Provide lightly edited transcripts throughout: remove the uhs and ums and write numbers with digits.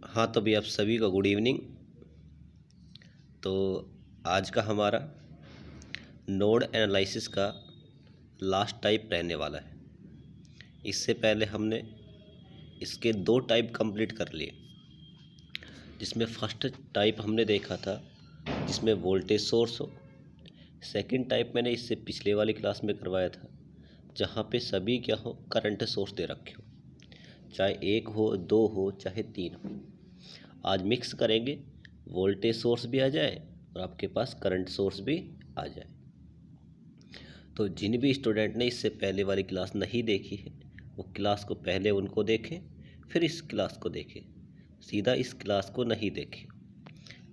हाँ, तो भी आप सभी को गुड इवनिंग। तो आज का हमारा नोड एनालिसिस का लास्ट टाइप रहने वाला है। इससे पहले हमने इसके 2 टाइप कंप्लीट कर लिए, जिसमें फर्स्ट टाइप हमने देखा था जिसमें वोल्टेज सोर्स हो। सेकंड टाइप मैंने इससे पिछले वाली क्लास में करवाया था, जहाँ पे सभी क्या हो, करंट सोर्स दे रखे हो, चाहे 1 हो, 2 हो, चाहे 3 हो। आज मिक्स करेंगे, वोल्टेज सोर्स भी आ जाए और आपके पास करंट सोर्स भी आ जाए। तो जिन भी स्टूडेंट ने इससे पहले वाली क्लास नहीं देखी है, वो क्लास को पहले उनको देखें, फिर इस क्लास को देखें। सीधा इस क्लास को नहीं देखें,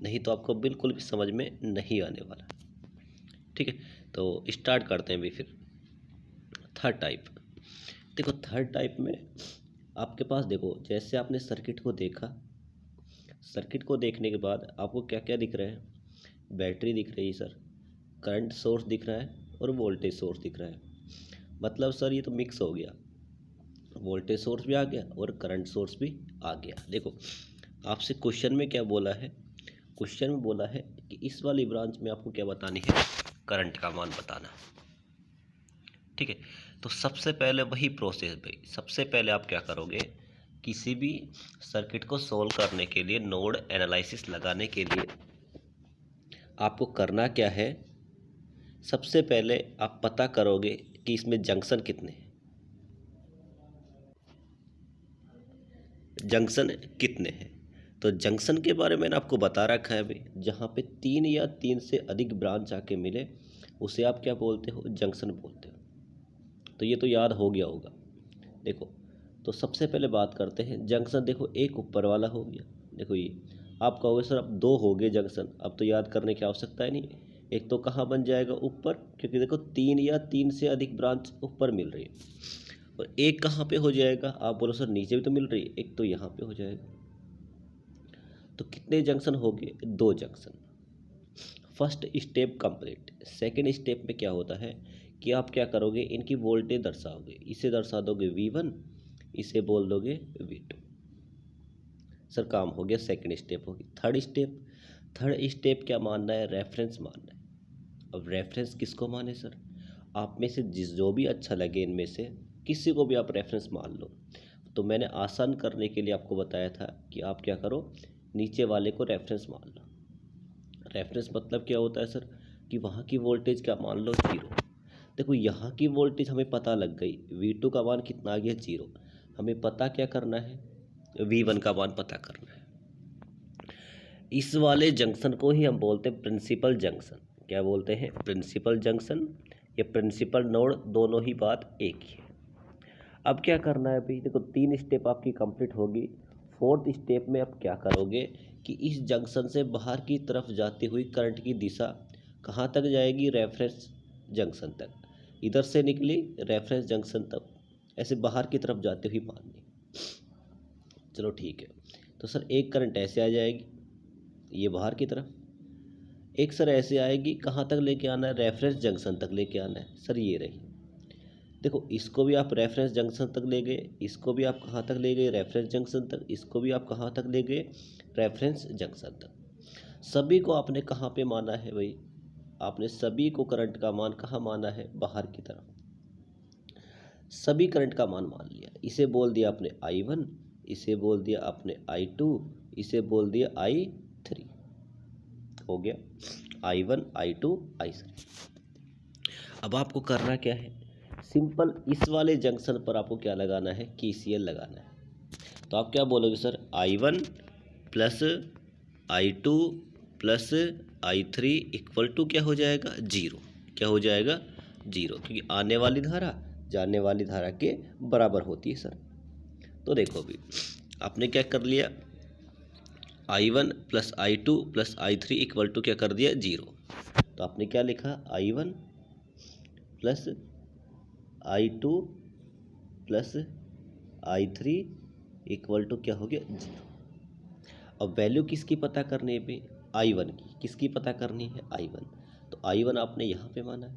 नहीं तो आपको बिल्कुल भी समझ में नहीं आने वाला। ठीक है, तो स्टार्ट करते हैं भी फिर। थर्ड टाइप, देखो थर्ड टाइप में आपके पास, देखो जैसे आपने सर्किट को देखा, सर्किट को देखने के बाद आपको क्या क्या दिख रहा है? बैटरी दिख रही है सर, करंट सोर्स दिख रहा है और वोल्टेज सोर्स दिख रहा है। मतलब सर ये तो मिक्स हो गया, वोल्टेज सोर्स भी आ गया और करंट सोर्स भी आ गया। देखो आपसे क्वेश्चन में क्या बोला है, क्वेश्चन में बोला है कि इस वाली ब्रांच में आपको क्या बतानी है, करंट का मान बताना। ठीक है, तो सबसे पहले वही प्रोसेस भाई, सबसे पहले आप क्या करोगे, किसी भी सर्किट को सोल्व करने के लिए, नोड एनालिसिस लगाने के लिए आपको करना क्या है, सबसे पहले आप पता करोगे कि इसमें जंक्शन कितने हैं, जंक्शन कितने हैं। तो जंक्शन के बारे में मैंने आपको बता रखा है भाई, जहाँ पे 3 या 3 से अधिक ब्रांच आके मिले उसे आप क्या बोलते हो, जंक्शन बोलते हो। तो ये तो याद हो गया होगा। देखो तो सबसे पहले बात करते हैं जंक्शन। देखो एक ऊपर वाला हो गया, देखो ये आप कहोगे सर अब 2 हो गए जंक्शन, अब तो याद करने की आवश्यकता है नहीं। एक तो कहाँ बन जाएगा, ऊपर, क्योंकि देखो 3 या 3 से अधिक ब्रांच ऊपर मिल रही है। और एक कहाँ पे हो जाएगा, आप बोलो सर नीचे भी तो मिल रही है, एक तो यहाँ पे हो जाएगा। तो कितने जंक्शन हो गए, 2 junction. First step complete. Second step में क्या होता है कि आप क्या करोगे, इनकी वोल्टेज दर्शाओगे। इसे दर्शा दोगे V1, इसे बोल दोगे V2। सर काम हो गया, सेकंड स्टेप होगी। थर्ड स्टेप, थर्ड स्टेप क्या मानना है, रेफरेंस मानना है। अब रेफरेंस किसको माने सर, आप में से जो भी अच्छा लगे इनमें से किसी को भी आप रेफरेंस मान लो। तो मैंने आसान करने के लिए आपको बताया था कि आप क्या करो, नीचे वाले को रेफरेंस मान लो। रेफरेंस मतलब क्या होता है सर, कि वहाँ की वोल्टेज क्या मान लो, 0। देखो यहाँ की वोल्टेज हमें पता लग गई, V2 का मान कितना आ गया, 0। हमें पता क्या करना है, V1 का मान पता करना है। इस वाले जंक्शन को ही हम बोलते हैं प्रिंसिपल जंक्शन। क्या बोलते हैं, प्रिंसिपल जंक्शन या प्रिंसिपल नोड, दोनों ही बात एक ही है। अब क्या करना है भाई, देखो 3 स्टेप आपकी कंप्लीट होगी। फोर्थ स्टेप में आप क्या करोगे कि इस जंक्शन से बाहर की तरफ जाती हुई करंट की दिशा कहाँ तक जाएगी, रेफरेंस जंक्शन तक। इधर से निकली रेफरेंस जंक्शन तक, ऐसे बाहर की तरफ जाती हुई माननी। चलो ठीक है, तो सर एक करंट ऐसे आ जाएगी, ये बाहर की तरफ। एक सर ऐसे आएगी, कहाँ तक लेके आना है, रेफरेंस जंक्शन तक लेके आना है। सर ये रही, देखो इसको भी आप रेफरेंस जंक्शन तक ले गए, इसको भी आप कहाँ तक ले गए, रेफरेंस जंक्शन तक, इसको भी आप कहाँ तक ले गए, रेफरेंस जंक्शन तक। सभी को आपने कहाँ पे माना है भाई, आपने सभी को करंट का मान कहाँ माना है, बाहर की तरफ। सभी करंट का मान मान लिया, इसे बोल दिया आपने I1, इसे बोल दिया आपने I2, इसे बोल दिया I3। हो गया I1, I2, I3। अब आपको करना क्या है, सिंपल इस वाले जंक्शन पर आपको क्या लगाना है, KCL लगाना है। तो आप क्या बोलोगे sir, I1 plus I2 plus I3 equal to क्या हो जाएगा, 0। क्या हो जाएगा, 0, क्योंकि आने वाली धारा जाने वाली धारा के बराबर होती है सर। तो देखो भी आपने क्या कर लिया, I1 plus I2 plus I3 equal to क्या कर दिया, 0। तो आपने क्या लिखा, I1 plus I2 plus I3 equal to क्या हो गया, 0। अब वैल्यू किसकी पता करनी है भाई, I1 की। किसकी पता करनी है, I1। तो I1 आपने यहाँ पे माना है,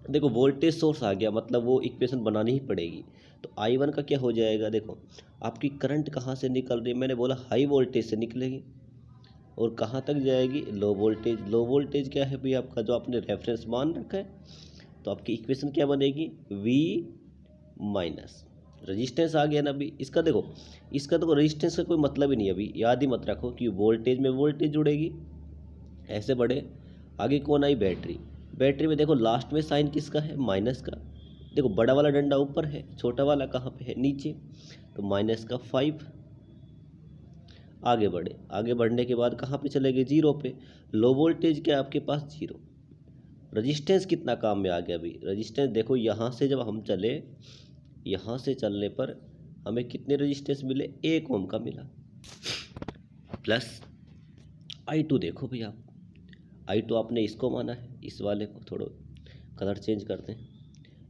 देखो वोल्टेज सोर्स आ गया, मतलब वो इक्वेशन बनानी ही पड़ेगी। तो I1 का क्या हो जाएगा, देखो आपकी करंट कहाँ से निकल रही है, मैंने बोला हाई वोल्टेज से निकलेगी और कहाँ तक जाएगी, लो वोल्टेज। लो वोल्टेज क्या है भाई, आपका जो आपने रेफरेंस मान रखा है। तो आपकी इक्वेशन क्या बनेगी, V माइनस रजिस्टेंस आ गया ना अभी। इसका देखो रजिस्टेंस का कोई मतलब ही नहीं है अभी, याद ही मत रखो कि वोल्टेज में वोल्टेज जुड़ेगी, ऐसे बढ़े। आगे कौन आई, बैटरी। बैटरी में देखो लास्ट में साइन किसका है, माइनस का। देखो बड़ा वाला डंडा ऊपर है, छोटा वाला कहाँ पे है, नीचे। तो माइनस का 5। आगे बढ़े, आगे बढ़ने के बाद कहाँ पे चले गए, जीरो पे। लो वोल्टेज क्या है आपके पास, जीरो। रजिस्टेंस कितना काम में आ गया अभी, रजिस्टेंस देखो यहाँ से जब हम चले, यहाँ से चलने पर हमें कितने रजिस्टेंस मिले, 1 ओम का मिला। प्लस I2 देखो भैया आप, I2 आपने इसको माना है, इस वाले को थोड़ा कलर चेंज करते हैं,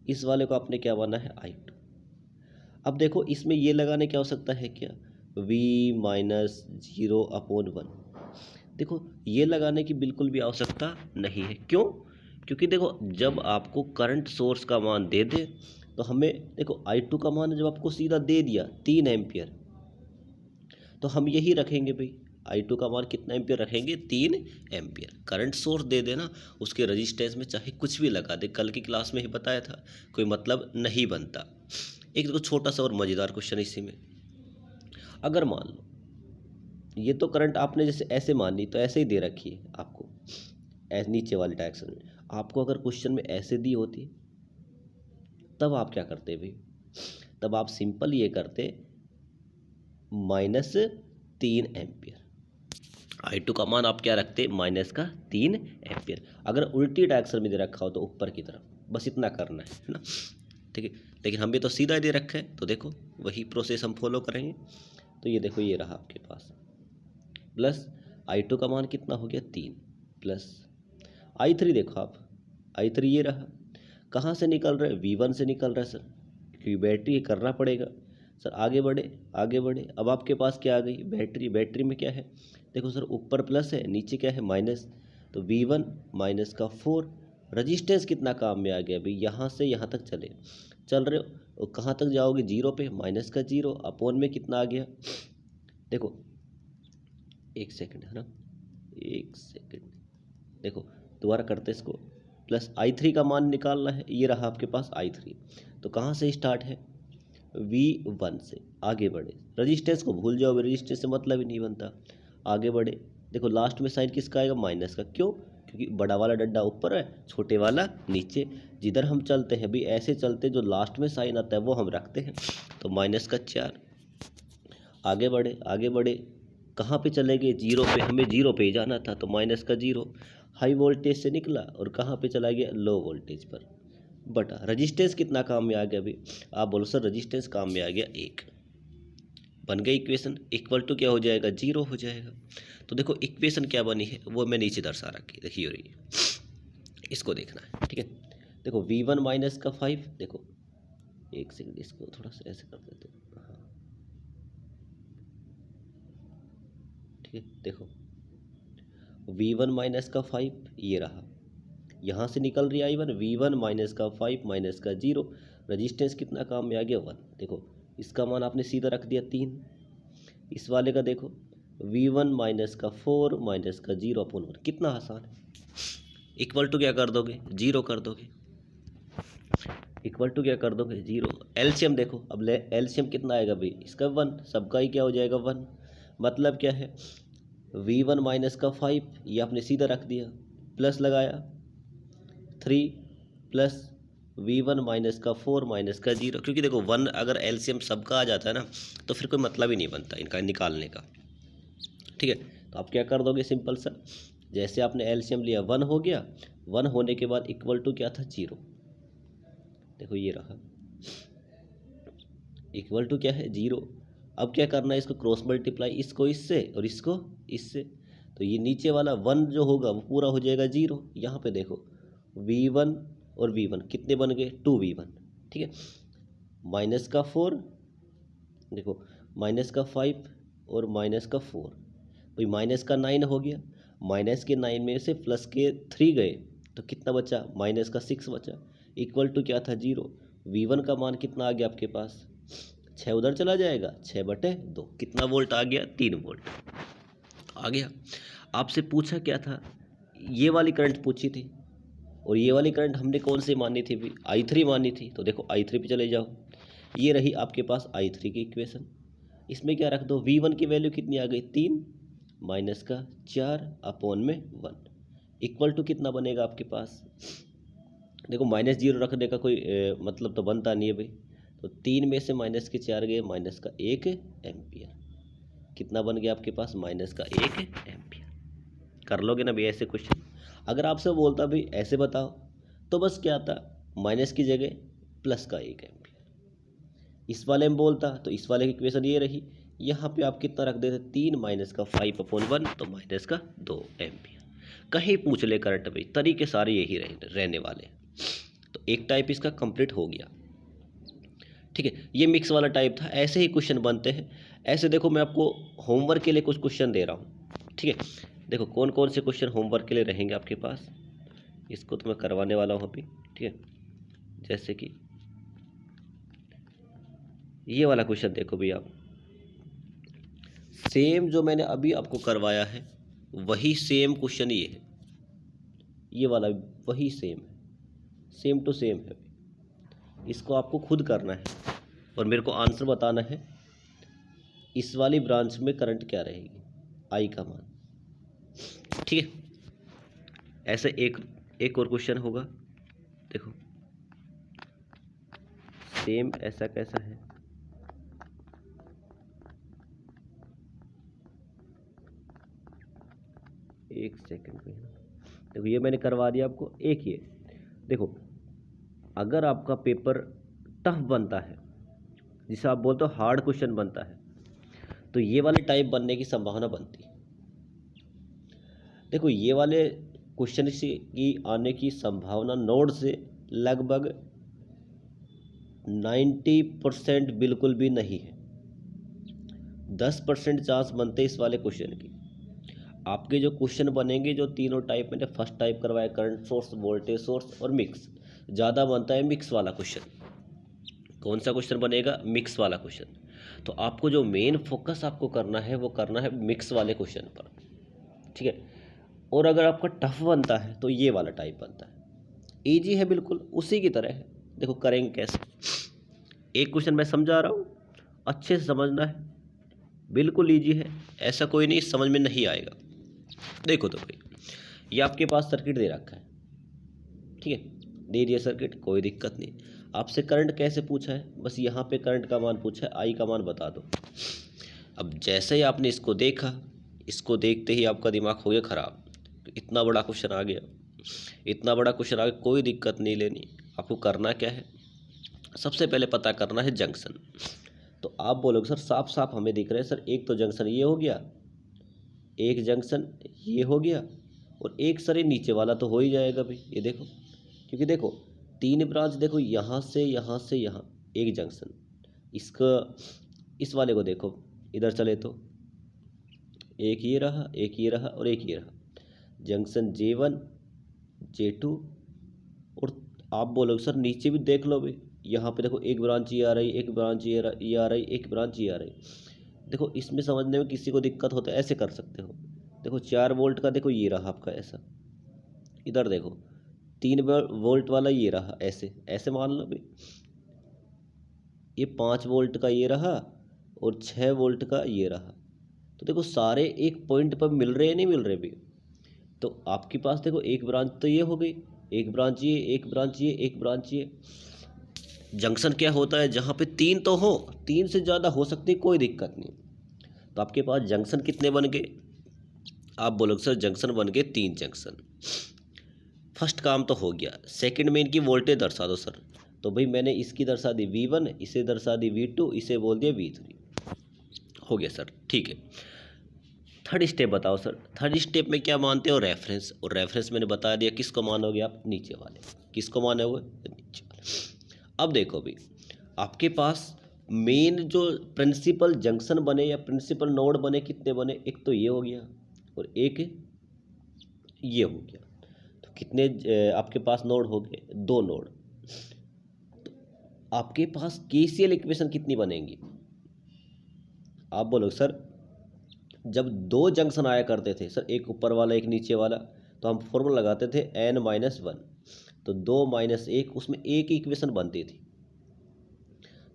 इस वाले को आपने क्या माना है, I2। अब देखो इसमें ये लगाने क्या हो सकता है क्या, V माइनस 0/1। देखो ये लगाने की बिल्कुल भी आवश्यकता नहीं है, क्यों, क्योंकि देखो जब आपको करंट सोर्स का मान दे दे तो हमें, देखो I2 का मान जब आपको सीधा दे दिया 3 एम्पियर, तो हम यही रखेंगे भाई, I2 का मान कितना एम्पियर रखेंगे, 3 एम्पियर। करंट सोर्स दे देना, उसके रजिस्टेंस में चाहे कुछ भी लगा दे, कल की क्लास में ही बताया था, कोई मतलब नहीं बनता। एक देखो छोटा सा और मज़ेदार क्वेश्चन इसी में, अगर मान लो ये तो करंट आपने जैसे ऐसे मान ली, तो ऐसे ही दे रखी है आपको, ऐसे नीचे वाले डायरेक्शन में। आपको अगर क्वेश्चन में ऐसे दी होती, तब आप क्या करते भाई, तब आप सिंपल ये करते -3 एम्पियर। I2 का मान आप क्या रखते, -3 एम्पियर। अगर उल्टी डायरेक्शन में दे रखा हो तो ऊपर की तरफ, बस इतना करना है ना, ठीक है। लेकिन हम भी तो सीधा दे रखे हैं, तो देखो वही प्रोसेस हम फॉलो करेंगे। तो ये देखो ये रहा आपके पास, प्लस I2 का मान कितना हो गया, 3, प्लस I3 देखो आप, I3 ये रहा, कहाँ से निकल रहा है, V1 से निकल रहा है सर, क्योंकि बैटरी करना पड़ेगा सर। आगे बढ़े, आगे बढ़े, अब आपके पास क्या आ गई, बैटरी। बैटरी में क्या है, देखो सर ऊपर प्लस है, नीचे क्या है, माइनस। तो V1 माइनस का 4। रजिस्टेंस कितना काम में आ गया भाई, यहाँ से यहाँ तक चल रहे हो, और कहाँ तक जाओगे, जीरो पे, -0 अपॉन में कितना आ गया, देखो 1 सेकंड है ना, 1 सेकंड, देखो दोबारा करते इसको। प्लस I3 का मान निकालना है, ये रहा आपके पास I3। तो कहाँ से स्टार्ट है, V1 से। आगे बढ़े, रजिस्टेंस को भूल जाओ, रजिस्टेंस से मतलब ही नहीं बनता। आगे बढ़े, देखो लास्ट में साइन किसका आएगा, माइनस का। क्यों, क्योंकि बड़ा वाला डंडा ऊपर है, छोटे वाला नीचे। जिधर हम चलते हैं भी ऐसे चलते, जो लास्ट में साइन आता है वो हम रखते हैं। तो -4। आगे बढ़े, आगे बढ़े, कहाँ पे चले गए, जीरो पे। हमें जीरो पे ही जाना था, तो -0 हाई वोल्टेज से निकला और कहाँ पे चला गया, लो वोल्टेज पर। बटा रजिस्टेंस कितना काम में आ गया अभी, आप बोलो सर रजिस्टेंस काम में आ गया 1। बन गई इक्वेशन, इक्वल टू क्या हो जाएगा, 0 हो जाएगा। तो देखो इक्वेशन क्या बनी है वो मैं नीचे दर्शा रखी, देखिए हो रही है, इसको देखना है, ठीक है। देखो V1 माइनस का 5, देखो 1 सेकंड, इसको थोड़ा सा ऐसे कर देते हैं, हाँ ठीक है। देखो V1 माइनस का 5 ये रहा, यहाँ से निकल रही I1, V1 माइनस का 5 माइनस का 0। रजिस्टेंस कितना काम में आ गया, 1। देखो इसका मान आपने सीधा रख दिया 3। इस वाले का देखो V1 माइनस का 4 माइनस का 0/1, कितना आसान है। इक्वल टू क्या कर दोगे, 0 कर दोगे। इक्वल टू क्या कर दोगे, 0। एलसीएम देखो, अब ले एलसीएम कितना आएगा भाई, इसका 1, सबका ही क्या हो जाएगा, 1। मतलब क्या है, V1 माइनस का 5 ये आपने सीधा रख दिया, प्लस लगाया 3, प्लस V1 माइनस का 4 माइनस का 0। क्योंकि देखो 1 अगर एलसीएम सबका आ जाता है ना, तो फिर कोई मतलब ही नहीं बनता इनका निकालने का, ठीक है। तो आप क्या कर दोगे, सिंपल सा, जैसे आपने एलसीएम लिया 1 हो गया, 1 होने के बाद इक्वल टू क्या था, 0। देखो ये रहा, इक्वल टू क्या है, 0। अब क्या करना है, इसको क्रॉस मल्टीप्लाई, इसको इससे और इसको इससे। तो ये नीचे वाला 1 जो होगा वो पूरा हो जाएगा 0। यहाँ पे देखो V1 और V1 कितने बन गए, 2V1, ठीक है। माइनस का 4, देखो माइनस का 5 और माइनस का 4, भाई माइनस का 9 हो गया। माइनस के 9 में से प्लस के 3 गए, तो कितना बचा, -6 बचा। इक्वल टू क्या था 0। V1 का मान कितना आ गया आपके पास, 6 उधर चला जाएगा, 6/2, कितना वोल्ट आ गया, 3 वोल्ट आ गया। आपसे पूछा क्या था, ये वाली करंट पूछी थी, और ये वाली करंट हमने कौन सी मानी थी भी, I3 मानी थी। तो देखो I3 पे चले जाओ, ये रही आपके पास I3 की इक्वेशन। इसमें क्या रख दो, V1 की वैल्यू कितनी आ गई, 3 माइनस का 4/1 इक्वल टू कितना बनेगा आपके पास। देखो -0 रखने का कोई मतलब तो बनता नहीं है भाई। तो 3 में से -4 गए, -1 एम्पियर। कितना बन गया आपके पास, -1 एम्पियर। कर लोगे ना भाई ऐसे क्वेश्चन। अगर आपसे बोलता भाई ऐसे बताओ, तो बस क्या था, माइनस की जगह प्लस का 1 एम्पियर। इस वाले में बोलता तो इस वाले की इक्वेशन ये रही, यहाँ पे आप कितना रख देते, 3 माइनस का 5/1, तो -2 एम्पियर। कहीं पूछ ले करंट भाई, तरीके सारे यही रहने वाले। तो एक टाइप इसका कंप्लीट हो गया। ठीक है, ये मिक्स वाला टाइप था। ऐसे ही क्वेश्चन बनते हैं। ऐसे देखो मैं आपको होमवर्क के लिए कुछ क्वेश्चन दे रहा हूँ। ठीक है, देखो कौन कौन से क्वेश्चन होमवर्क के लिए रहेंगे आपके पास, इसको तो मैं करवाने वाला हूँ अभी। ठीक है, जैसे कि ये वाला क्वेश्चन देखो भैया, आप सेम जो मैंने अभी आपको करवाया है वही सेम क्वेश्चन ये है, ये वाला वही सेम है, सेम टू सेम है। इसको आपको खुद करना है और मेरे को आंसर बताना है, इस वाली ब्रांच में करंट क्या रहेगी, आई का मान। ठीक है, ऐसे एक और क्वेश्चन होगा, देखो सेम ऐसा कैसा है, एक सेकंड में। देखो ये मैंने करवा दिया आपको। एक ये देखो, अगर आपका पेपर टफ बनता है, जिसे आप बोलते हो हार्ड क्वेश्चन बनता है, तो ये वाले टाइप बनने की संभावना बनती है। देखो ये वाले क्वेश्चन की आने की संभावना नोड से लगभग 90% बिल्कुल भी नहीं है। 10% चांस बनते इस वाले क्वेश्चन की। आपके जो क्वेश्चन बनेंगे, जो तीनों टाइप मैंने फर्स्ट टाइप करवाया, करंट सोर्स, वोल्टेज सोर्स और मिक्स, ज़्यादा बनता है मिक्स वाला क्वेश्चन। कौन सा क्वेश्चन बनेगा, मिक्स वाला क्वेश्चन। तो आपको जो मेन फोकस आपको करना है वो करना है मिक्स वाले क्वेश्चन पर। ठीक है, और अगर आपका टफ बनता है तो ये वाला टाइप बनता है। ईजी है बिल्कुल उसी की तरह है। देखो करेंगे कैसे, एक क्वेश्चन मैं समझा रहा हूँ, अच्छे से समझना है, बिल्कुल ईजी है, ऐसा कोई नहीं समझ में नहीं आएगा। देखो तो भाई, ये आपके पास सर्किट दे रखा है। ठीक है, दे दिया सर्किट, कोई दिक्कत नहीं। आपसे करंट कैसे पूछा है, बस यहाँ पे करंट का मान पूछा है, आई का मान बता दो। अब जैसे ही आपने इसको देखा, इसको देखते ही आपका दिमाग हो गया ख़राब, इतना बड़ा क्वेश्चन आ गया, इतना बड़ा क्वेश्चन आ गया, कोई दिक्कत नहीं लेनी। आपको करना क्या है, सबसे पहले पता करना है जंक्शन। तो आप बोलोगे सर साफ साफ हमें दिख रहा है सर, एक तो जंक्शन ये हो गया, एक जंक्शन ये हो गया, और एक सर ये नीचे वाला तो हो ही जाएगा भाई। ये देखो, क्योंकि देखो 3 ब्रांच, देखो यहाँ से यहाँ एक जंक्शन, इसका इस वाले को देखो, इधर चले तो एक ये रहा, एक ये रहा और एक ये रहा, जंक्शन J1 J2। और आप बोलोगे सर नीचे भी देख लो भाई, यहाँ पे देखो एक ब्रांच ये आ रही, एक ब्रांच ये आ रही, एक ब्रांच ये आ रही। देखो इसमें समझने में किसी को दिक्कत होता है, ऐसे कर सकते हो। देखो 4 वोल्ट का देखो ये रहा आपका ऐसा, इधर देखो 3 वोल्ट वाला ये रहा, ऐसे ऐसे मान लो भाई। ये 5 वोल्ट का ये रहा और 6 वोल्ट का ये रहा। तो देखो सारे एक पॉइंट पर मिल रहे हैं, नहीं मिल रहे भी। तो आपके पास देखो एक ब्रांच तो ये हो गई, एक ब्रांच ये, एक ब्रांच ये, एक ब्रांच ये। जंक्शन क्या होता है, जहाँ पे 3 तो हो, 3 से ज़्यादा हो सकती है, कोई दिक्कत नहीं। तो आपके पास जंक्शन कितने बन गए, आप बोलोगे सर जंक्शन बन गए 3 जंक्शन। फर्स्ट काम तो हो गया, सेकंड में इनकी वोल्टेज दर्शा दो सर। तो भाई मैंने इसकी दर्शा दी V1, इसे दर्शा दी V2, इसे बोल दिया V3। हो गया सर, ठीक है। थर्ड स्टेप बताओ सर, थर्ड स्टेप में क्या मानते हो, रेफरेंस। और रेफरेंस मैंने बता दिया किसको मानोगे आप, नीचे वाले। किसको मानोगे, नीचे वाले। अब देखो भाई, आपके पास मेन जो प्रिंसिपल जंक्शन बने या प्रिंसिपल नोड बने, कितने बने, एक तो ये हो गया और एक ये हो गया। तो कितने आपके पास नोड हो गए, 2 नोड। आपके पास केसीएल इक्वेशन कितनी बनेंगी? आप बोलो सर, जब दो जंक्शन आया करते थे सर, एक ऊपर वाला एक नीचे वाला, तो हम फॉर्मूला लगाते थे n-1, तो 2-1 उसमें एक इक्वेशन बनती थी।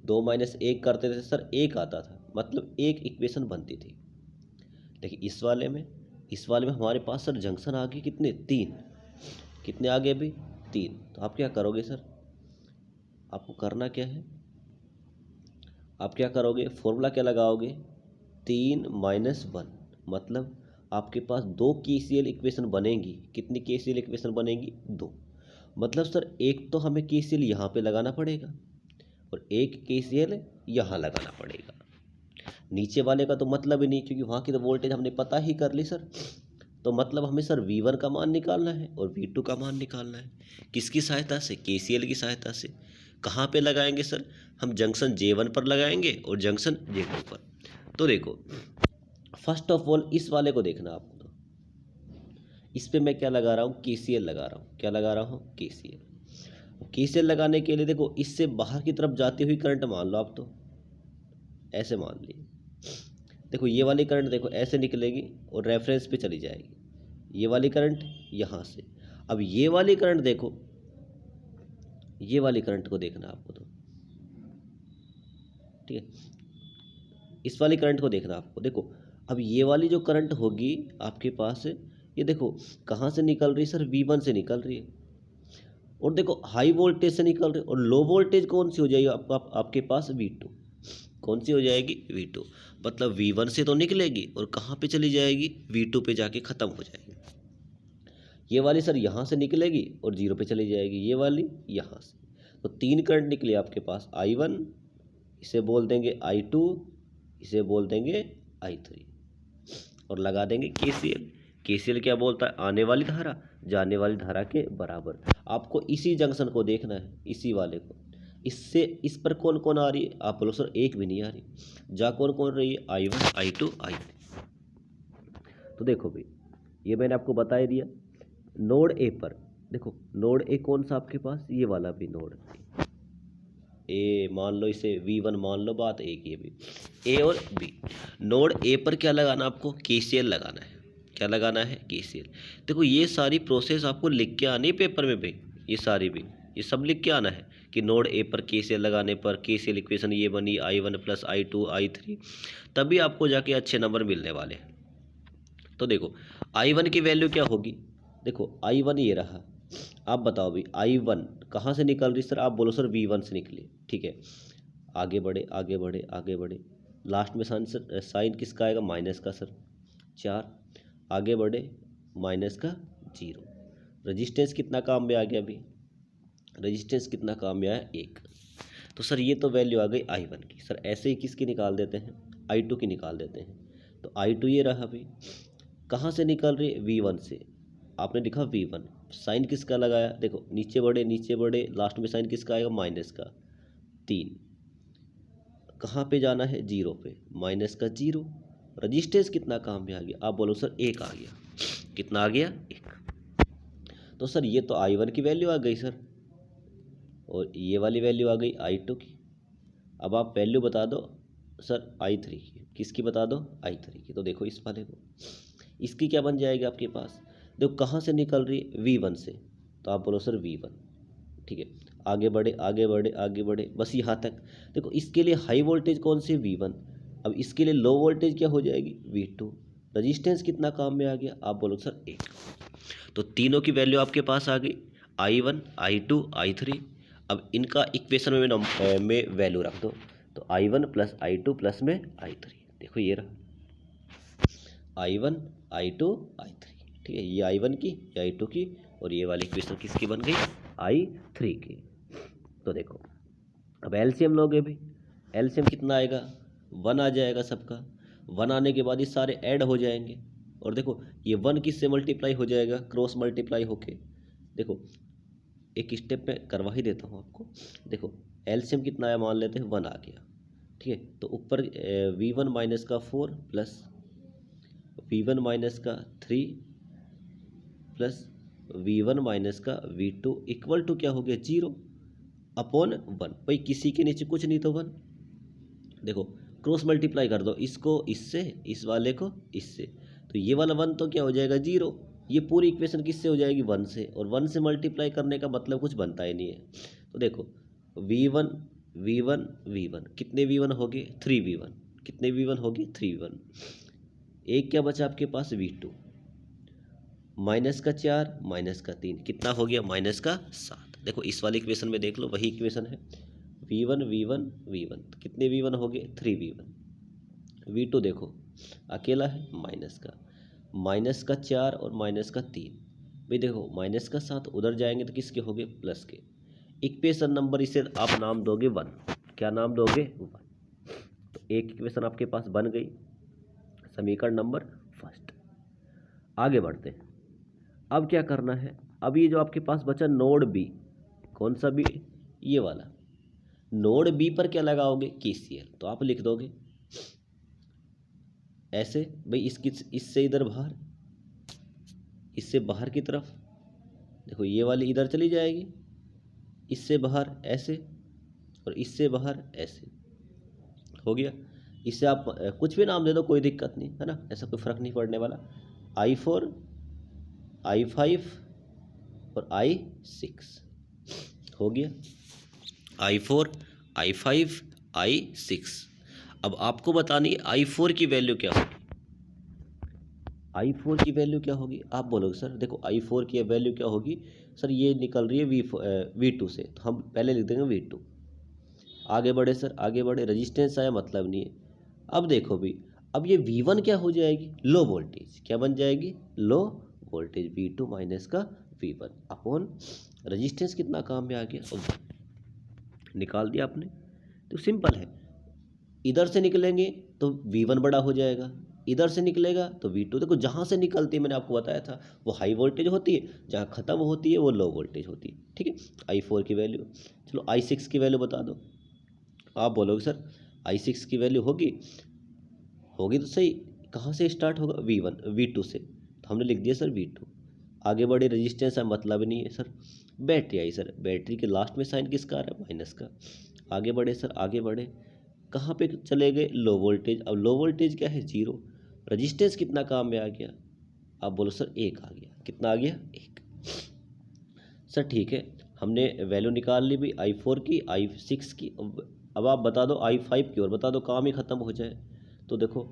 2-1 करते थे सर, एक आता था, मतलब एक इक्वेशन बनती थी। लेकिन इस वाले में हमारे पास सर जंक्शन आ गए कितने? 3। कितने आ गए अभी? 3। तो आप क्या करोगे सर? आपको करना क्या है, आप क्या करोगे? फॉर्मूला क्या लगाओगे? 3-1, मतलब आपके पास 2 केसीएल इक्वेशन बनेंगी। कितनी केसीएल इक्वेशन बनेंगी? 2। मतलब सर एक तो हमें केसीएल यहाँ पे लगाना पड़ेगा और एक केसीएल यहाँ लगाना पड़ेगा। नीचे वाले का तो मतलब ही नहीं, क्योंकि वहाँ की तो वोल्टेज हमने पता ही कर ली सर। तो मतलब हमें सर V1 का मान निकालना है और V2 का मान निकालना है। किसकी सहायता से? केसीएल की सहायता से। कहाँ पे लगाएंगे सर? हम जंक्शन J1 पर लगाएंगे और जंक्शन J2 पर। तो देखो, फर्स्ट ऑफ ऑल इस वाले को देखना आपको। तो इस पे मैं क्या लगा रहा हूँ? केसीएल लगा रहा हूँ। क्या लगा रहा हूँ? केसीएल। केसीएल लगाने के लिए देखो, इससे बाहर की तरफ जाती हुई करंट मान लो आप, तो ऐसे मान लिए। देखो ये वाली करंट देखो ऐसे निकलेगी और रेफरेंस पे चली जाएगी। ये वाली करंट यहाँ से। अब ये वाली करंट देखो, ये वाली करंट को देखना आपको, तो ठीक है, इस वाली करंट को देखना आपको। देखो अब ये वाली जो करंट होगी आपके पास, ये देखो कहाँ से निकल रही है सर? V1 से निकल रही है। और देखो हाई वोल्टेज से निकल रही है, और लो वोल्टेज कौन सी हो जाएगी आपके पास? V2। कौन सी हो जाएगी? V2। मतलब V1 से तो निकलेगी और कहाँ पे चली जाएगी? V2 पे जाके ख़त्म हो जाएगी। ये वाली सर यहाँ से निकलेगी और 0 पे चली जाएगी, ये वाली यहाँ से। तो 3 करंट निकले आपके पास। I1, इसे बोल देंगे I2, इसे बोल देंगे I3, और लगा देंगे केसीएल। केसीएल क्या बोलता है? आने वाली धारा जाने वाली धारा के बराबर। आपको इसी जंक्शन को देखना है, इसी वाले को। इससे इस पर कौन कौन आ रही है? आप बोलो सर एक भी नहीं आ रही। जा कौन कौन रही है? I1, I2, I3। तो देखो भाई, ये मैंने आपको बता ही दिया। नोड ए पर देखो, नोड ए कौन सा आपके पास? ये वाला भी नोड ए मान लो, इसे V1 मान लो, बात एक ही है भी, ए और बी। नोड ए पर क्या लगाना आपको? केसीएल लगाना है। क्या लगाना है? केसीएल। देखो ये सारी प्रोसेस आपको लिख के आनी है पेपर में भी, ये सारी भी, ये सब लिख के आना है कि नोड ए पर केसीएल लगाने पर केसीएल इक्वेशन ये बनी I1 + I2 I3, तभी आपको जाके अच्छे नंबर मिलने वाले हैं। तो देखो I1 की वैल्यू क्या होगी? देखो I1 ये रहा। आप बताओ भाई, I1 कहाँ से निकल रही सर? आप बोलो सर V1 से निकली, ठीक है। आगे बढ़े आगे बढ़े आगे बढ़े, लास्ट में साइन किसका आएगा? माइनस का सर, 4। आगे बढ़े, माइनस का 0। रजिस्टेंस कितना काम में आ गया अभी? रजिस्टेंस कितना काम में आया? 1। तो सर ये तो वैल्यू आ गई I1 की। सर ऐसे ही किसकी निकाल देते हैं? I2 की निकाल देते हैं। तो I2 ये रहा अभी। कहाँ से निकल रही है? V1 से। आपने लिखा V1, साइन किसका लगाया? देखो नीचे बढ़े, लास्ट में साइन किसका आएगा? माइनस का 3। कहाँ पे जाना है? 0 पे, माइनस का 0। रजिस्टेंस कितना काम में आ गया? आप बोलो सर 1 आ गया। कितना आ गया? 1। तो सर ये तो I1 की वैल्यू आ गई सर, और ये वाली वैल्यू आ गई I2 की। अब आप वैल्यू बता दो सर I3 की। किसकी बता दो? I3 की। तो देखो इस वाले को, इसकी क्या बन जाएगी आपके पास? देखो कहाँ से निकल रही है? V1 से। तो आप बोलो सर V1, ठीक है। आगे बढ़े आगे बढ़े आगे बढ़े, बस यहाँ तक। देखो इसके लिए हाई वोल्टेज कौन सी? V1। अब इसके लिए लो वोल्टेज क्या हो जाएगी? V2। रजिस्टेंस कितना काम में आ गया? आप बोलो सर 1। तो तीनों की वैल्यू आपके पास आ गई, I1 I2 I3। अब इनका इक्वेशन में वैल्यू रख दो। तो I1 + I2 + में I3। देखो ये रहा I1 I2 I3, ठीक है। ये I1 की, ये I2 की, और ये वाली इक्वेशन किसकी बन गई? I3 की। तो देखो अब एलसीएम लोगे भी। एलसीएम कितना आएगा? 1 आ जाएगा सबका। 1 आने के बाद ये सारे ऐड हो जाएंगे। और देखो ये 1 किससे मल्टीप्लाई हो जाएगा? क्रॉस मल्टीप्लाई होके। देखो एक स्टेप में करवा ही देता हूँ आपको। देखो एलसीएम कितना आया? मान लेते हैं 1 आ गया, ठीक है। तो ऊपर V1 माइनस का 4 प्लस V1 माइनस का 3 प्लस V1 माइनस का V2 इक्वल टू क्या हो गया? 0। अपॉन वन, भाई किसी के नीचे कुछ नहीं तो वन। देखो क्रॉस मल्टीप्लाई कर दो, इसको इससे, इस वाले को इससे, तो ये वाला वन तो क्या हो जाएगा 0। ये पूरी इक्वेशन किससे हो जाएगी 1 से, और 1 से मल्टीप्लाई करने का मतलब कुछ बनता ही नहीं है। तो देखो v1 v1 v1, कितने v1 हो गए 3v1, कितने v1 हो गए 3v1। एक क्या बचा आपके पास v2, माइनस का 4 माइनस का 3, कितना हो गया माइनस का 7। देखो इस वाली इक्वेशन में देख लो, वही इक्वेशन है v1 v1 v1, कितने v1 हो गए 3v1। v2 देखो अकेला है, माइनस का 4 और माइनस का 3, भाई देखो माइनस का 7 उधर जाएंगे तो किसके हो गए प्लस के। इक्वेशन नंबर इसे आप नाम दोगे 1, क्या नाम दोगे 1। तो एक इक्वेशन आपके पास बन गई, समीकरण नंबर फर्स्ट। आगे बढ़ते हैं, अब क्या करना है, अब ये जो आपके पास बचा नोड बी, कौन सा बी, ये वाला नोड बी पर क्या लगाओगे केसीएल, तो आप लिख दोगे ऐसे, भाई इसकी इससे इधर बाहर, इससे बाहर की तरफ, देखो ये वाली इधर चली जाएगी, इससे बाहर ऐसे और इससे बाहर ऐसे, हो गया। इससे आप कुछ भी नाम दे दो, कोई दिक्कत नहीं है ना, ऐसा कोई फर्क नहीं पड़ने वाला। I4 I5 और I6 हो गया, I4 I5 I6। अब आपको बतानी है I4 की वैल्यू क्या होगी, I4 की वैल्यू क्या होगी। आप बोलोगे सर देखो I4 की वैल्यू क्या होगी, सर ये निकल रही है V2 से, तो हम पहले लिख देंगे V2। आगे बढ़े सर, आगे बढ़े, रेजिस्टेंस आया मतलब नहीं है। अब देखो भी, अब ये V1 क्या हो जाएगी, लो वोल्टेज, क्या बन जाएगी लो वोल्टेज, V2 माइनस का V1 अपॉन रेजिस्टेंस कितना काम में आ गया, निकाल दिया आपने। तो सिंपल है, इधर से निकलेंगे तो V1 बड़ा हो जाएगा, इधर से निकलेगा तो V2। देखो जहाँ से निकलती है मैंने आपको बताया था वो हाई वोल्टेज होती है, जहाँ ख़त्म होती है वो लो वोल्टेज होती है, ठीक है। I4 की वैल्यू, चलो I6 की वैल्यू बता दो। आप बोलोगे सर I6 की वैल्यू होगी तो सही, कहाँ से स्टार्ट होगा V1 V2 से, तो हमने लिख दिया सर V2। आगे बढ़े, रेजिस्टेंस है मतलब नहीं है सर, बैटरी आई सर, बैटरी के लास्ट में साइन किसका आ रहा है माइनस का। आगे बढ़े सर, आगे बढ़े, कहाँ पे चले गए लो वोल्टेज। अब लो वोल्टेज क्या है 0, रेजिस्टेंस कितना काम में आ गया, आप बोलो सर 1 आ गया, कितना आ गया 1। सर ठीक है, हमने वैल्यू निकाल ली भी I4 की I6 की। अब आप बता दो I5 की, और बता दो काम ही ख़त्म हो जाए। तो देखो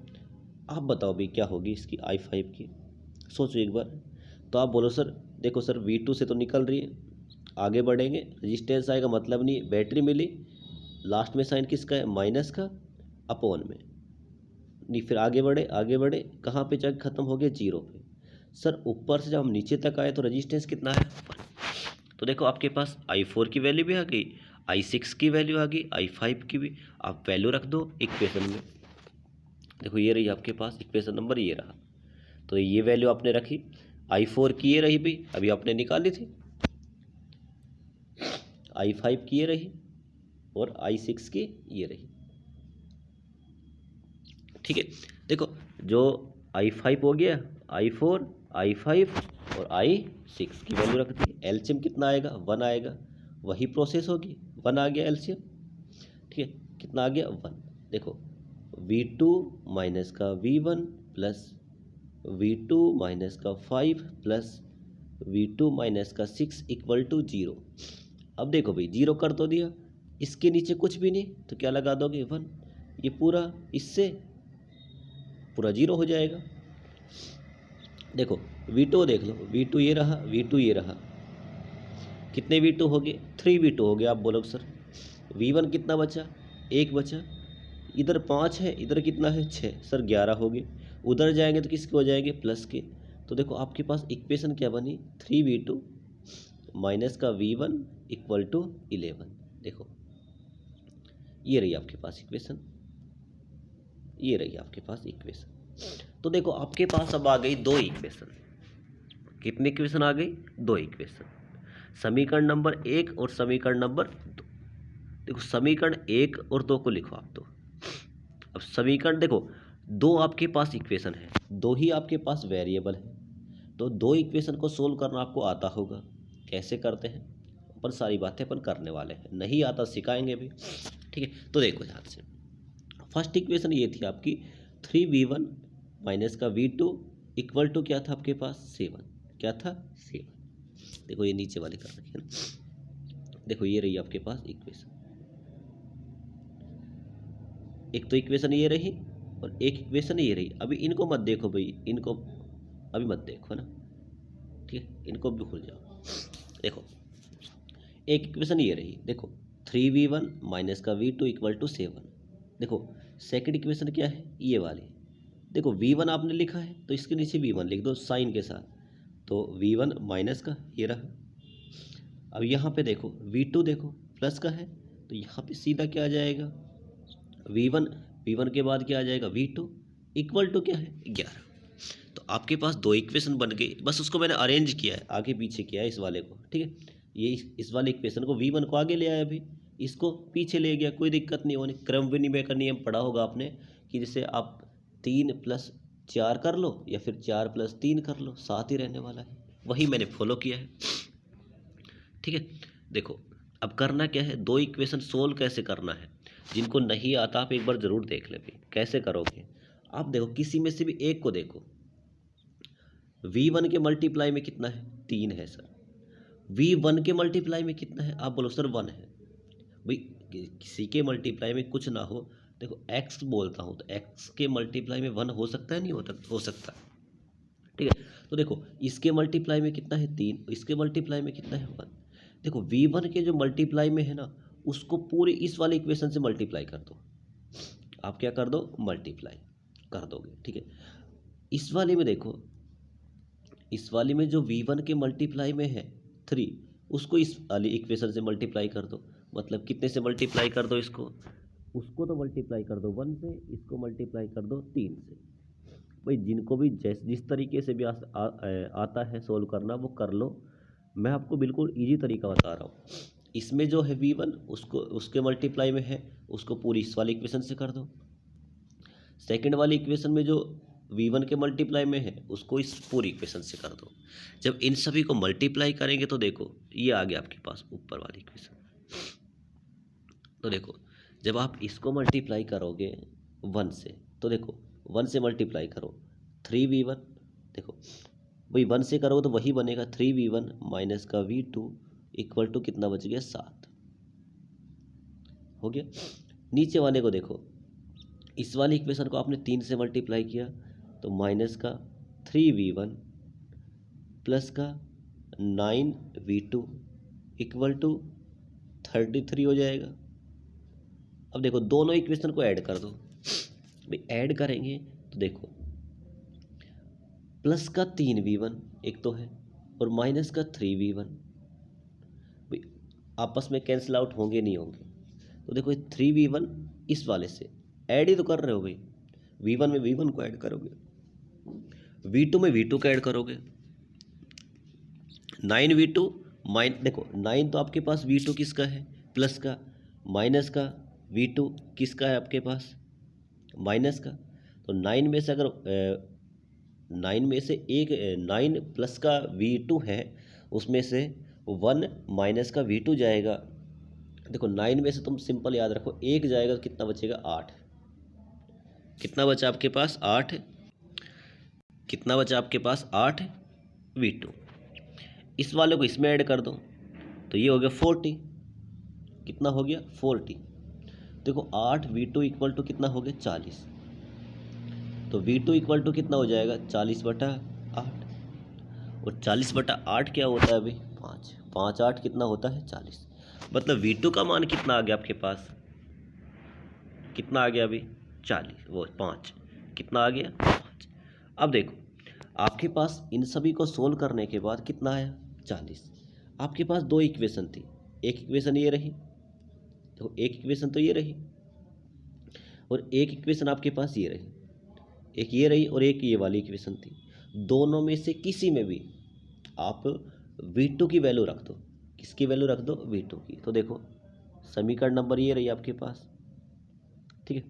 आप बताओ भी क्या होगी इसकी I5 की, सोचो एक बार। तो आप बोलो सर देखो सर V2 से तो निकल रही है, आगे बढ़ेंगे रेजिस्टेंस आएगा मतलब नहीं, बैटरी मिली, लास्ट में साइन किसका है माइनस का, अपॉन में नहीं, फिर आगे बढ़े कहाँ पे जाके ख़त्म हो गया 0 पे। सर ऊपर से जब हम नीचे तक आए तो रेजिस्टेंस कितना है 1। तो देखो आपके पास I4 की वैल्यू भी आ गई, I6 की वैल्यू आ गई, I5 की भी। आप वैल्यू रख दो इक्वेशन में, देखो ये रही आपके पास इक्वेशन नंबर, ये रहा। तो ये वैल्यू आपने रखी, I4 की ये रही भी अभी आपने निकाली थी, I5 की ये रही और I6 की ये रही, ठीक है। देखो जो I5 हो गया, I4 I5 और I6 की वैल्यू रख दी, एलसीएम कितना आएगा 1 आएगा, वही प्रोसेस होगी, 1 आ गया एलसीएम, ठीक है। कितना आ गया 1। देखो V2 माइनस का V1 प्लस V2 माइनस का 5 प्लस V2 माइनस का 6 इक्वल टू 0। अब देखो भाई 0 कर तो दिया, इसके नीचे कुछ भी नहीं तो क्या लगा दोगे 1, ये पूरा इससे पूरा 0 हो जाएगा। देखो V2 देख लो, V2 ये रहा, V2 ये रहा, कितने V2 हो गए 3 V2 हो गया। आप बोलोगे सर V1 कितना बचा 1 बचा, इधर 5 है, इधर कितना है 6, सर 11 हो गए। उधर जाएंगे तो किसके हो जाएंगे प्लस के। तो देखो आपके पास इक्वेशन क्या बनी 3V2 माइनस का V1 इक्वल टू 11। देखो ये रही आपके पास इक्वेशन, ये रही आपके पास इक्वेशन। तो देखो आपके पास अब आ गई 2 इक्वेशन, कितनी इक्वेशन आ गई 2 इक्वेशन, समीकरण नंबर 1 और समीकरण नंबर 2। देखो समीकरण 1 और 2 को लिखो आप तो। अब समीकरण देखो 2 आपके पास इक्वेशन है, 2 ही आपके पास वेरिएबल है, तो 2 इक्वेशन को सोल्व करना आपको आता होगा। कैसे करते हैं अपन सारी बातें अपन करने वाले हैं, नहीं आता सिखाएंगे भी। ठीक है, तो देखो ध्यान से, फर्स्ट इक्वेशन ये थी आपकी 3v1 माइनस का v2 इक्वल टू क्या था आपके पास 7, क्या था 7। देखो ये नीचे वाले कर रखे हैं ना, देखो ये रही आपके पास इक्वेशन, एक तो इक्वेशन ये रही और एक इक्वेशन ये रही। अभी इनको मत देखो भाई, इनको अभी मत देखो ना, ठीक है, इनको भी भूल जाओ। देखो एक इक्वेशन ये रही, देखो 3v1 माइनस का v2 इक्वल टू 7। देखो सेकंड इक्वेशन क्या है, ये वाली। देखो v1 आपने लिखा है तो इसके नीचे v1 लिख दो साइन के साथ, तो v1 माइनस का ये रहा। अब यहाँ पे देखो v2 देखो प्लस का है, तो यहाँ पे सीधा क्या आ जाएगा v1 के बाद क्या आ जाएगा v2 इक्वल टू क्या है 11। तो आपके पास दो इक्वेशन बन गई, बस उसको मैंने अरेंज किया है, आगे पीछे किया है इस वाले को। ठीक है, ये इस वाले इक्वेशन को v1 को आगे ले आया, अभी इसको पीछे ले गया, कोई दिक्कत नहीं होनी। क्रम विनिमय का नियम पढ़ा होगा आपने कि जैसे आप 3+4 कर लो या फिर 4+3 कर लो, साथ ही रहने वाला है, वही मैंने फॉलो किया है। ठीक है, देखो अब करना क्या है, दो इक्वेशन सोल्व कैसे करना है, जिनको नहीं आता आप एक बार ज़रूर देख ले भाई कैसे करोगे। आप देखो किसी में से भी एक को देखो, v1 के मल्टीप्लाई में कितना है 3 है सर, v1 के मल्टीप्लाई में कितना है आप बोलो सर 1 है। भाई किसी के मल्टीप्लाई में कुछ ना हो, देखो x बोलता हूँ तो x के मल्टीप्लाई में 1 हो सकता है, नहीं हो सकता। ठीक है, तो देखो इसके मल्टीप्लाई में कितना है 3, इसके मल्टीप्लाई में कितना है 1। देखो v1 के जो मल्टीप्लाई में है ना, उसको पूरे इस वाले इक्वेशन से मल्टीप्लाई कर दो, आप क्या कर दो मल्टीप्लाई कर दोगे। ठीक है, इस वाले में देखो, इस वाले में जो v1 के मल्टीप्लाई में है 3, उसको इस वाली इक्वेशन से मल्टीप्लाई कर दो। मतलब कितने से मल्टीप्लाई कर दो इसको, उसको तो मल्टीप्लाई कर दो 1 से, इसको मल्टीप्लाई कर दो 3 से। भाई जिनको भी जिस तरीके से भी आता है सोल्व करना वो कर लो, मैं आपको बिल्कुल इजी तरीका बता रहा हूँ। इसमें जो है v1 उसको उसके मल्टीप्लाई में है, उसको पूरी इस वाली इक्वेशन से कर दो। सेकंड वाली इक्वेशन में जो v1 के मल्टीप्लाई में है उसको इस पूरी इक्वेशन से कर दो। जब इन सभी को मल्टीप्लाई करेंगे तो देखो ये आ गया आपके पास ऊपर वाली इक्वेशन। तो देखो जब आप इसको मल्टीप्लाई करोगे 1 से, तो देखो 1 से मल्टीप्लाई करो 3v1, देखो वही 1 से करोगे तो वही बनेगा 3v1 माइनस का v2 इक्वल टू कितना बच गया 7 हो गया। नीचे वाले को देखो, इस वाली इक्वेशन को आपने 3 से मल्टीप्लाई किया तो माइनस का 3v1 प्लस का 9v2 इक्वल टू 33 हो जाएगा। अब देखो दोनों इक्वेशन को ऐड कर दो, भाई ऐड करेंगे तो देखो प्लस का 3v1 एक तो है और माइनस का 3v1, भाई आपस में कैंसिल आउट होंगे नहीं होंगे, तो देखो 3v1 इस वाले से ऐड ही तो कर रहे हो भाई, v1 में v1 को ऐड करोगे, v2 में v2 को ऐड करोगे, 9v2 देखो 9 तो आपके पास v2 किसका है प्लस का, माइनस का v2 किसका है आपके पास माइनस का। तो 9 में से अगर 9 में से एक 9 प्लस का v2 है, उसमें से 1 माइनस का v2 जाएगा। देखो 9 में से तुम सिंपल याद रखो, एक जाएगा तो कितना बचेगा 8, कितना बचा आपके पास 8, कितना बचा आपके पास 8 v2। इस वाले को इसमें ऐड कर दो तो ये हो गया 40, कितना हो गया 40। देखो 8 v2 इक्वल टू कितना हो गया 40, तो v2 इक्वल टू कितना हो जाएगा 40/8, और 40/8 क्या होता है अभी 5, 5 8 कितना होता है 40। मतलब v2 का मान कितना आ गया आपके पास, कितना आ गया अभी 40, वो 5 कितना आ गया 5। अब देखो आपके पास इन सभी को सोल्व करने के बाद कितना आया 40। आपके पास दो इक्वेशन थी, एक इक्वेशन ये रही, तो एक इक्वेशन तो ये रही और एक इक्वेशन आपके पास ये रही, एक ये रही और एक ये वाली इक्वेशन थी। दोनों में से किसी में भी आप v2 की वैल्यू रख दो, किसकी वैल्यू रख दो v2 की। तो देखो समीकरण नंबर ये रही आपके पास, ठीक है।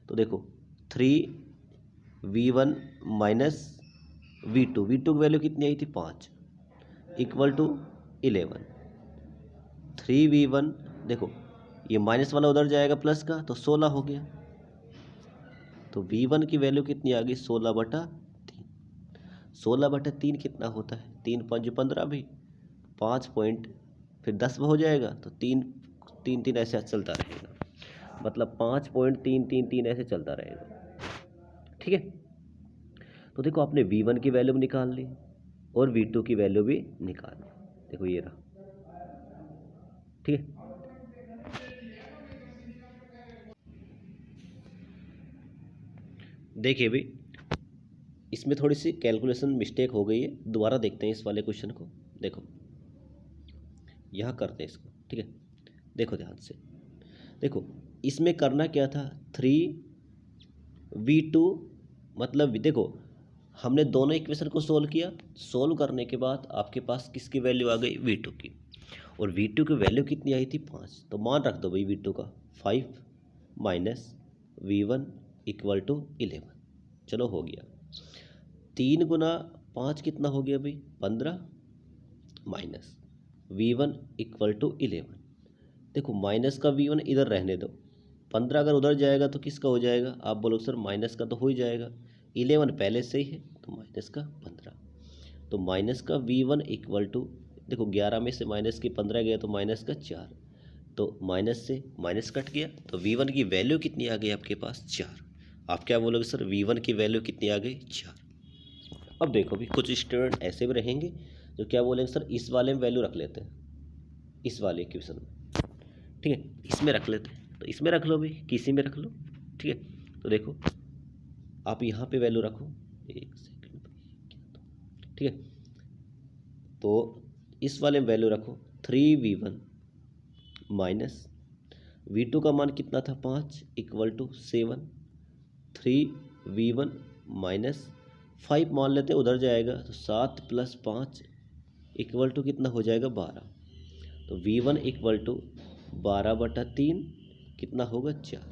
तो देखो 3v1 माइनस v2 की वैल्यू कितनी आई थी 5 इक्वल टू 11, 3v1, देखो ये माइनस वाला उधर जाएगा प्लस का, तो 16 हो गया। तो v1 की वैल्यू कितनी आ गई? 16/3। 16/3 कितना होता है? 3×5 = 15 भी, 5 पॉइंट फिर 10 हो जाएगा, तो 3 ऐसे चलता रहेगा, मतलब 5.333 ऐसे चलता रहेगा। ठीक है, तो देखो आपने v1 की वैल्यू भी निकाल ली और v2 की वैल्यू भी निकाल ली। देखो ये रहा। ठीक है, देखिए भाई इसमें थोड़ी सी कैलकुलेशन मिस्टेक हो गई है, दोबारा देखते हैं इस वाले क्वेश्चन को। देखो यहाँ करते हैं इसको। ठीक है, देखो ध्यान से, देखो इसमें करना क्या था? 3v2, मतलब देखो हमने दोनों इक्वेशन को सोल्व किया, सोल्व करने के बाद आपके पास किसकी वैल्यू आ गई? v2 की। और v2 की वैल्यू कितनी आई थी? 5। तो मान रख दो भाई v2 का 5 माइनस v1 = 11। चलो हो गया। 3 गुना 5 कितना हो गया भाई? 15 माइनस v1 = 11। देखो माइनस का v1 इधर रहने दो, 15 अगर उधर जाएगा तो किसका हो जाएगा? आप बोलो सर माइनस का तो हो ही जाएगा, 11 पहले से ही है, तो माइनस का 15। तो माइनस का v1 = देखो 11 में से माइनस की 15 गया तो माइनस का 4, तो माइनस से माइनस कट गया, तो v1 की वैल्यू कितनी आ गई आपके पास? 4। आप क्या बोलोगे सर? v1 की वैल्यू कितनी आ गई? 4। अब देखो भी कुछ स्टूडेंट ऐसे भी रहेंगे जो क्या बोलेंगे सर इस वाले में वैल्यू रख लेते हैं, इस वाले इक्वेशन में। ठीक है, इसमें रख लेते हैं, तो इसमें रख लो भाई, किसी में रख लो। ठीक है, तो देखो आप यहाँ पे वैल्यू रखो, एक सेकंड। ठीक है, तो इस वाले में वैल्यू रखो 3v1 माइनस v2 का मान कितना था? 5 = 7। 3v1 माइनस 5 मान लेते हैं उधर जाएगा, तो 7 + 5 = कितना हो जाएगा? 12। तो v1 = 12/3 कितना होगा? 4।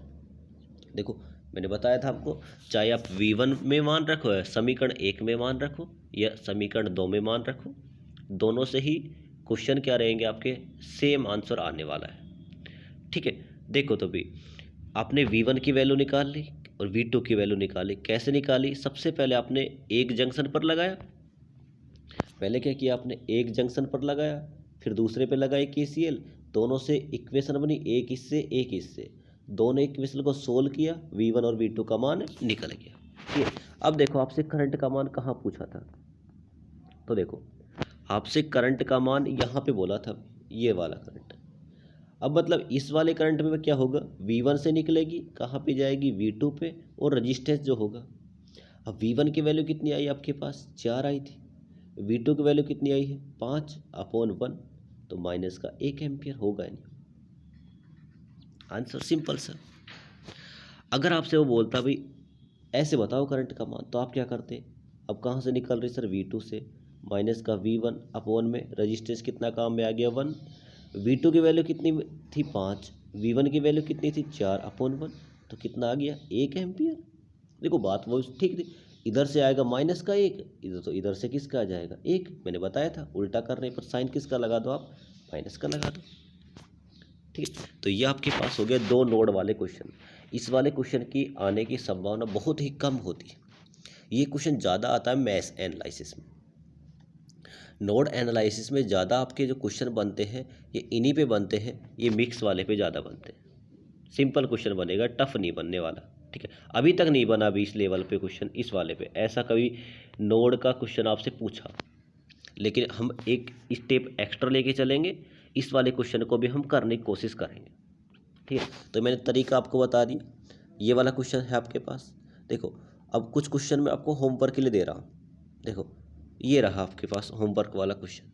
देखो मैंने बताया था आपको, चाहे आप v1 में मान रखो या समीकरण 1 में मान रखो या समीकरण 2 में मान रखो, दोनों से ही क्वेश्चन क्या रहेंगे आपके? सेम आंसर आने वाला है। ठीक है, देखो तो भी आपने v1 की वैल्यू निकाल ली और v2 की वैल्यू निकाली। कैसे निकाली? सबसे पहले आपने एक जंक्शन पर लगाया, पहले क्या किया आपने? एक जंक्शन पर लगाया, फिर दूसरे पे लगाई KCL, दोनों से इक्वेशन बनी, एक इससे एक इससे, दोनों इक्वेशन को सोल्व किया, v1 और v2 का मान निकल गया। ठीक है, अब देखो आपसे करंट का मान कहाँ पूछा था? तो देखो आपसे करंट का मान यहाँ पे बोला था, ये वाला करंट। अब मतलब इस वाले करंट में क्या होगा? v1 से निकलेगी, कहाँ पे जाएगी? v2 पे, और रजिस्टेंस जो होगा। अब v1 की वैल्यू कितनी आई आपके पास? 4 आई थी। v2 की वैल्यू कितनी आई है? 5/1, तो माइनस का 1 एम्पियर होगा नहीं। Answer simple sir. अगर आपसे वो बोलता भाई ऐसे बताओ करंट का मान, तो आप क्या करते? अब कहाँ से निकल रही सर? v2 से, माइनस का v1/, में रजिस्टेंस कितना काम में आ गया? 1। v2 की वैल्यू कितनी थी? 5। v1 की वैल्यू कितनी थी? 4/1, तो कितना आ गया? 1 एम्पियर। देखो बात वो ठीक थी, इधर से आएगा माइनस का 1, इधर तो इधर से किसका आ जाएगा? 1। मैंने बताया था उल्टा करने पर साइन किसका लगा दो आप? माइनस का लगा दो। ठीक है, तो ये आपके पास हो गया 2 नोड वाले क्वेश्चन। इस वाले क्वेश्चन की आने की संभावना बहुत ही कम होती है। ये क्वेश्चन ज़्यादा आता है मैथ्स एनालिसिस में। नोड एनालिसिस में ज़्यादा आपके जो क्वेश्चन बनते हैं ये इन्हीं पे बनते हैं, ये मिक्स वाले पे ज़्यादा बनते हैं। सिंपल क्वेश्चन बनेगा, टफ नहीं बनने वाला। ठीक है, अभी तक नहीं बना अभी इस लेवल पे क्वेश्चन, इस वाले पे ऐसा कभी नोड का क्वेश्चन आपसे पूछा, लेकिन हम एक स्टेप एक्स्ट्रा लेके चलेंगे, इस वाले क्वेश्चन को भी हम करने की कोशिश करेंगे। ठीक है, तो मैंने तरीका आपको बता दिया। ये वाला क्वेश्चन है आपके पास। देखो अब कुछ क्वेश्चन मैं आपको होमवर्क के लिए दे रहा हूँ। देखो ये रहा आपके पास होमवर्क वाला क्वेश्चन।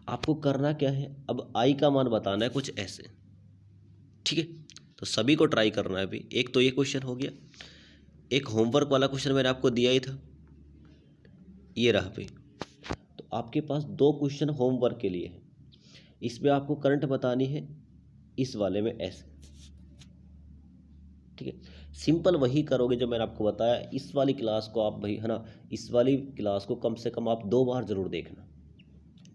आपको करना क्या है? अब आई का मान बताना है कुछ ऐसे। ठीक है, तो सभी को ट्राई करना है अभी। एक तो ये क्वेश्चन हो गया, एक होमवर्क वाला क्वेश्चन मैंने आपको दिया ही था, ये रहा भाई। तो आपके पास 2 क्वेश्चन होमवर्क के लिए है। इसमें आपको करंट बतानी है, इस वाले में ऐसे। ठीक है, सिंपल वही करोगे जो मैंने आपको बताया। इस वाली क्लास को आप भाई है ना, इस वाली क्लास को कम से कम आप 2 बार ज़रूर देखना,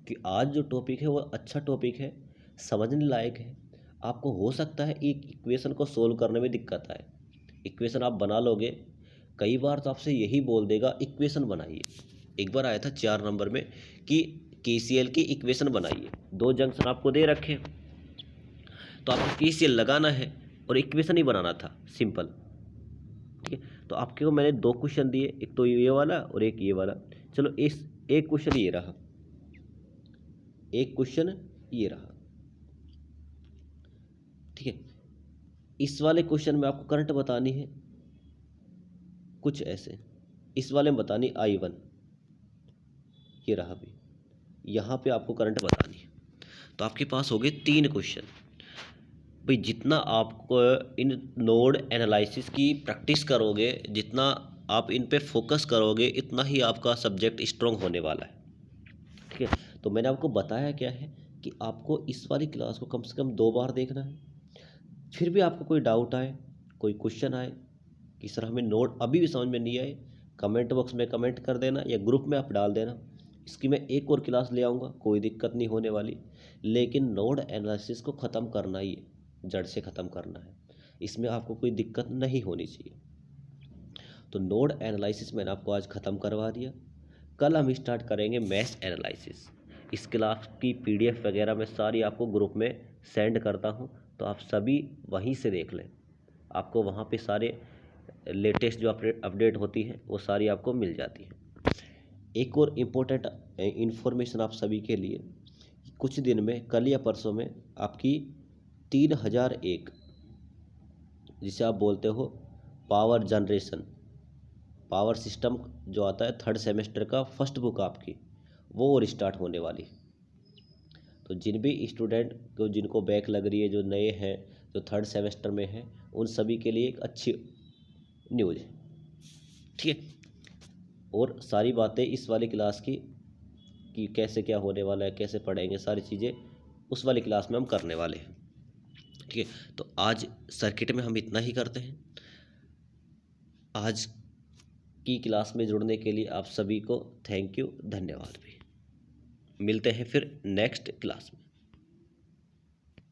कि आज जो टॉपिक है वो अच्छा टॉपिक है, समझने लायक है। आपको हो सकता है एक इक्वेशन को सोल्व करने में दिक्कत आए, इक्वेशन आप बना लोगे, कई बार तो आपसे यही बोल देगा इक्वेशन बनाइए। एक बार आया था 4 नंबर में कि केसीएल की इक्वेशन बनाइए, 2 जंक्शन आपको दे रखे हैं, तो आपको केसीएल लगाना है और इक्वेशन ही बनाना था, सिंपल। ठीक है, तो आपके को मैंने 2 क्वेश्चन दिए, एक तो ये वाला और एक ये वाला। चलो इस एक क्वेश्चन ये रहा, एक क्वेश्चन ये रहा। ठीक है, इस वाले क्वेश्चन में आपको करंट बतानी है कुछ ऐसे, इस वाले में बतानी I1, ये रहा भी, यहाँ पे आपको करंट बतानी है। तो आपके पास हो गए 3 क्वेश्चन। भाई जितना आप इन नोड एनालिसिस की प्रैक्टिस करोगे, जितना आप इन पे फोकस करोगे, इतना ही आपका सब्जेक्ट स्ट्रांग होने वाला है। ठीक है, तो मैंने आपको बताया क्या है कि आपको इस वाली क्लास को कम से कम 2 बार देखना है। फिर भी आपको कोई डाउट आए, कोई क्वेश्चन आए कि सर हमें नोड अभी भी समझ में नहीं आए, कमेंट बॉक्स में कमेंट कर देना या ग्रुप में आप डाल देना। इसकी मैं एक और क्लास ले आऊँगा, कोई दिक्कत नहीं होने वाली। लेकिन नोड एनालिसिस को ख़त्म करना ही है, जड़ से ख़त्म करना है, इसमें आपको कोई दिक्कत नहीं होनी चाहिए। तो नोड एनालिसिस मैंने आपको आज ख़त्म करवा दिया। कल हम स्टार्ट करेंगे मैश एनालिसिस। इस क्लास की PDF वगैरह मैं सारी आपको ग्रुप में सेंड करता हूँ, तो आप सभी वहीं से देख लें। आपको वहाँ पे सारे लेटेस्ट जो अपडेट होती हैं वो सारी आपको मिल जाती है। एक और इम्पोर्टेंट इन्फॉर्मेशन आप सभी के लिए, कुछ दिन में कल या परसों में आपकी 3001 जिसे आप बोलते हो पावर जनरेशन, पावर सिस्टम जो आता है 3rd सेमेस्टर का फर्स्ट बुक आपकी, वो और स्टार्ट होने वाली। तो जिन भी स्टूडेंट को जिनको बैक लग रही है, जो नए हैं, जो 3rd सेमेस्टर में हैं, उन सभी के लिए एक अच्छी न्यूज़ है। ठीक है, और सारी बातें इस वाली क्लास की कि कैसे क्या होने वाला है, कैसे पढ़ेंगे, सारी चीज़ें उस वाली क्लास में हम करने वाले हैं। ठीक है, तो आज सर्किट में हम इतना ही करते हैं। आज की क्लास में जुड़ने के लिए आप सभी को थैंक यू, धन्यवाद भी। मिलते हैं फिर नेक्स्ट क्लास में।